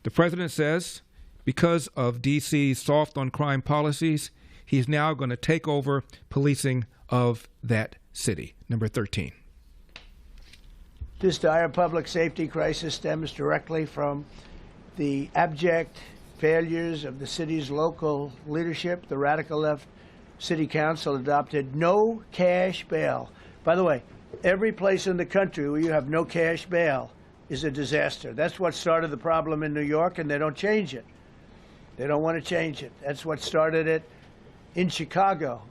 The president says because of D.C.'s soft on crime policies, he's now going to take over policing of that city. Number 13. This dire public safety crisis stems directly from the abject failures of the city's local leadership. The radical left city council adopted no cash bail. By the way, every place in the country where you have no cash bail is a disaster. That's what started the problem in New York, and they don't change it. They don't want to change it. That's what started it in Chicago.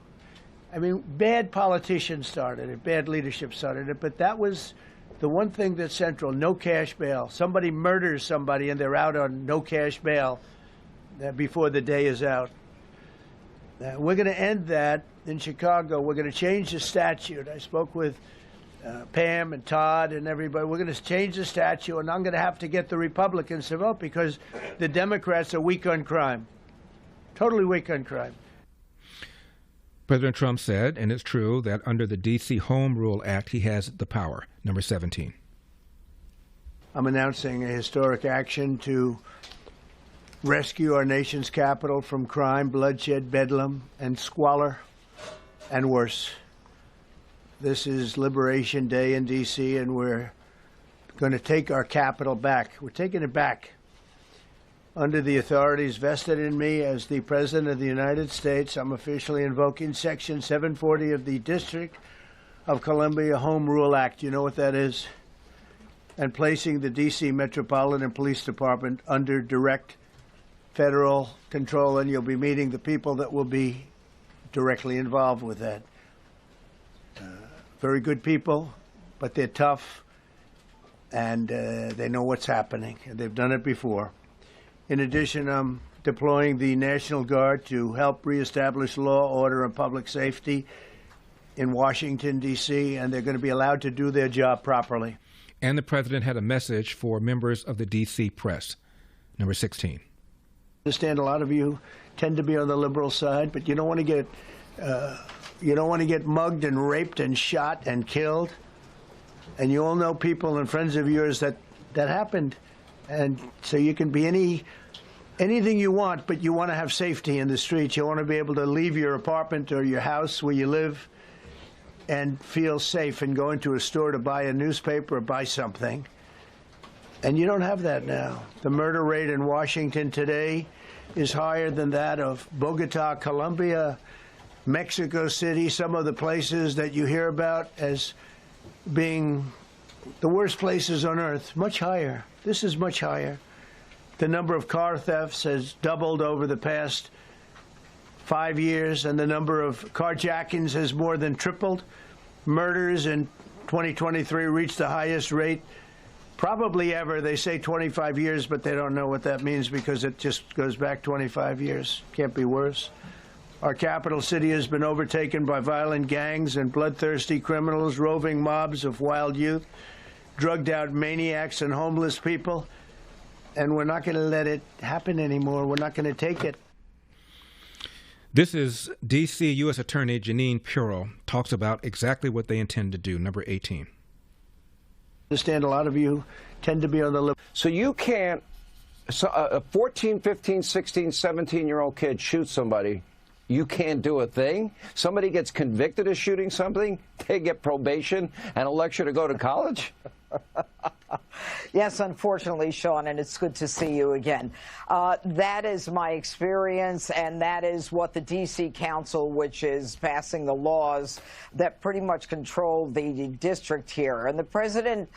I mean, bad politicians started it, bad leadership started it, but that was the one thing that's central, no cash bail. Somebody murders somebody and they're out on no cash bail before the day is out. We're going to end that in Chicago. We're going to change the statute. I spoke with Pam and Todd and everybody. We're going to change the statute, and I'm going to have to get the Republicans to vote because the Democrats are weak on crime, totally weak on crime. President Trump said, and it's true, that under the D.C. Home Rule Act, he has the power. Number 17. I'm announcing a historic action to rescue our nation's capital from crime, bloodshed, bedlam, and squalor, and worse. This is Liberation Day in D.C., and we're going to take our capital back. We're taking it back. Under the authorities vested in me as the President of the United States, I'm officially invoking Section 740 of the District of Columbia Home Rule Act. You know what that is? And placing the D.C. Metropolitan Police Department under direct federal control, and you'll be meeting the people that will be directly involved with that. Very good people, but they're tough, and they know what's happening, and they've done it before. In addition, I'm deploying the National Guard to help reestablish law, order, and public safety in Washington, D.C., and they're going to be allowed to do their job properly. And the president had a message for members of the D.C. press. Number 16. I understand a lot of you tend to be on the liberal side, but you don't want to get mugged and raped and shot and killed. And you all know people and friends of yours that happened. And so you can be anything you want, but you want to have safety in the streets. You want to be able to leave your apartment or your house where you live and feel safe and go into a store to buy a newspaper or buy something. And you don't have that now. The murder rate in Washington today is higher than that of Bogota, Colombia, Mexico City, some of the places that you hear about as being the worst places on earth, much higher. This is much higher. The number of car thefts has doubled over the past 5 years, and the number of carjackings has more than tripled. Murders in 2023 reached the highest rate probably ever. They say 25 years, but they don't know what that means because it just goes back 25 years. Can't be worse. Our capital city has been overtaken by violent gangs and bloodthirsty criminals, roving mobs of wild youth, drugged-out maniacs and homeless people, and we're not going to let it happen anymore. We're not going to take it. This is D.C. U.S. Attorney Jeanine Pirro talks about exactly what they intend to do. Number 18. I understand a lot of you tend to be on the liberal. So you can't, a 14, 15, 16, 17-year-old kid shoots somebody. You can't do a thing. Somebody gets convicted of shooting something, they get probation and a lecture to go to college. Yes, unfortunately, Sean, and it's good to see you again. That is my experience, and that is what the D.C. Council, which is passing the laws that pretty much control the district here. And the President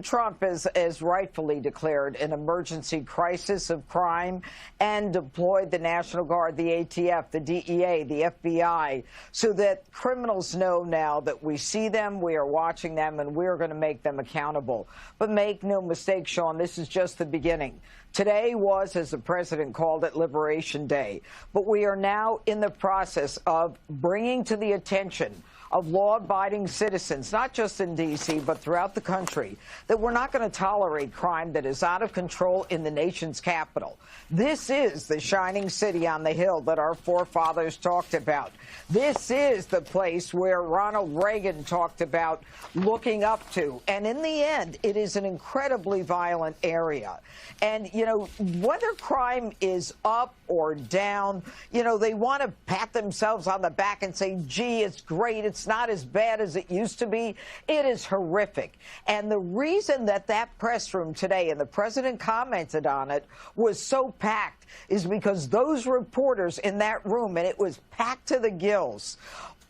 Trump has rightfully declared an emergency crisis of crime and deployed the National Guard, the ATF, the DEA, the FBI, so that criminals know now that we see them, we are watching them, and we are going to make them accountable. But make no mistake, Sean, this is just the beginning. Today was, as the president called it, Liberation Day. But we are now in the process of bringing to the attention of law-abiding citizens, not just in D.C., but throughout the country, clearly that we're not going to tolerate crime that is out of control in the nation's capital. This is the shining city on the hill that our forefathers talked about. This is the place where Ronald Reagan talked about looking up to. And in the end, it is an incredibly violent area. And, you know, whether crime is up or down, you know, they want to pat themselves on the back and say, gee, it's great. It's not as bad as it used to be. It is horrific. And the reason that that press room today, and the president commented on it, was so packed is because those reporters in that room, and it was packed to the gills,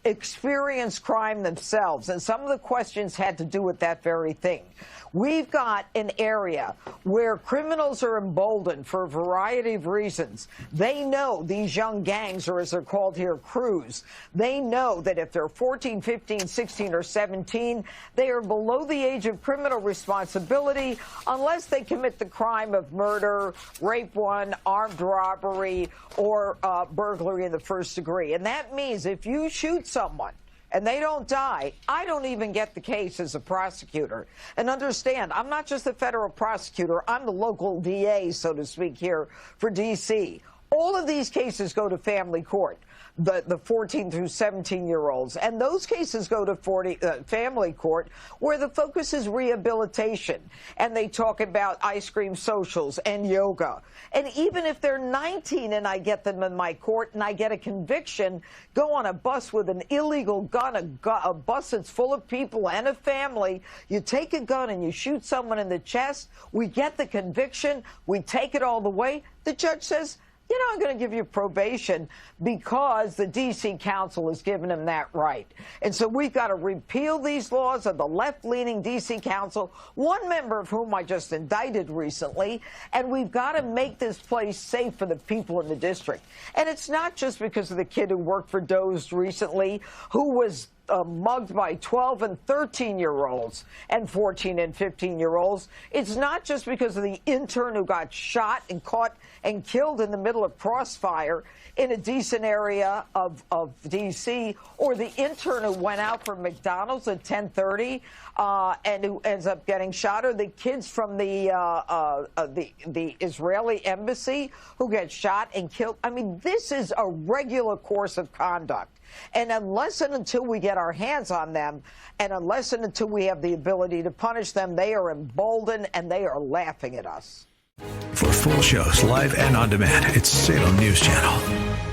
experienced crime themselves. And some of the questions had to do with that very thing. We've got an area where criminals are emboldened for a variety of reasons. They know these young gangs, or as they're called here, crews, they know that if they're 14, 15, 16, or 17, they are below the age of criminal responsibility unless they commit the crime of murder, rape one, armed robbery, or burglary in the first degree. And that means if you shoot someone and they don't die, I don't even get the case as a prosecutor. And understand, I'm not just the federal prosecutor, I'm the local DA, so to speak, here for D.C. All of these cases go to family court, the 14 through 17-year-olds. And those cases go to family court, where the focus is rehabilitation. And they talk about ice cream socials and yoga. And even if they're 19 and I get them in my court and I get a conviction, go on a bus with an illegal gun, a bus that's full of people and a family, you take a gun and you shoot someone in the chest, we get the conviction, we take it all the way, the judge says, you know, I'm going to give you probation because the D.C. Council has given him that right. And so we've got to repeal these laws of the left-leaning D.C. Council, one member of whom I just indicted recently, and we've got to make this place safe for the people in the district. And it's not just because of the kid who worked for Doe's recently, who was mugged by 12 and 13-year-olds and 14 and 15-year-olds. It's not just because of the intern who got shot and caught and killed in the middle of crossfire in a decent area of D.C., or the intern who went out for McDonald's at 10:30 and who ends up getting shot, or the kids from the Israeli embassy who get shot and killed. I mean, this is a regular course of conduct. And unless and until we get our hands on them, and unless and until we have the ability to punish them, they are emboldened and they are laughing at us. For full shows, live and on demand, it's Salem News Channel.